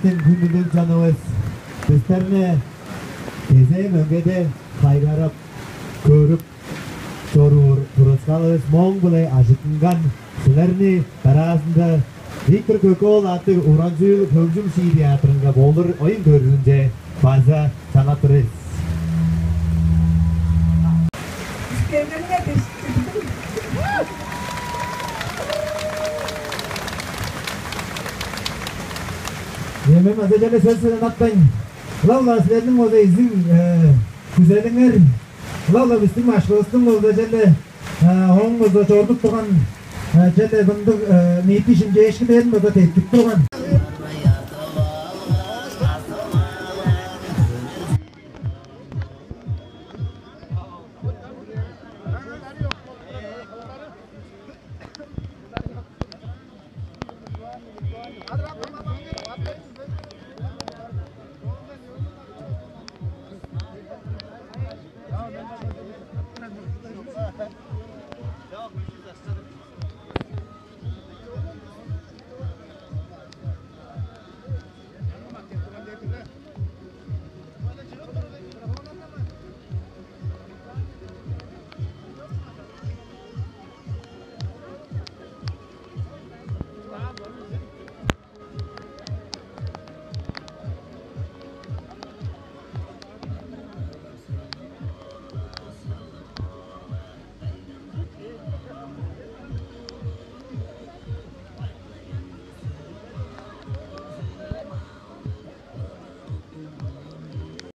біздің күнділік жанымыз. Біздеріне кезем өңгеде қайгарып, көріп, жоруыр тұрысқалыз моң бұлай ажытынған сілеріне таразында Виктор Көкол аты Уранжыл Көкжім шиі театрынға болыр ойын көрінже база санатырыз. Yemin azıcık söz atlayın. Lalla sizlerin o da izin güzeliner. Lalla bizim aşkılısın o da celle honumuzda çorduk tuğan celle bındık niyeti şimdi eşki benim o da tehdit tuğan.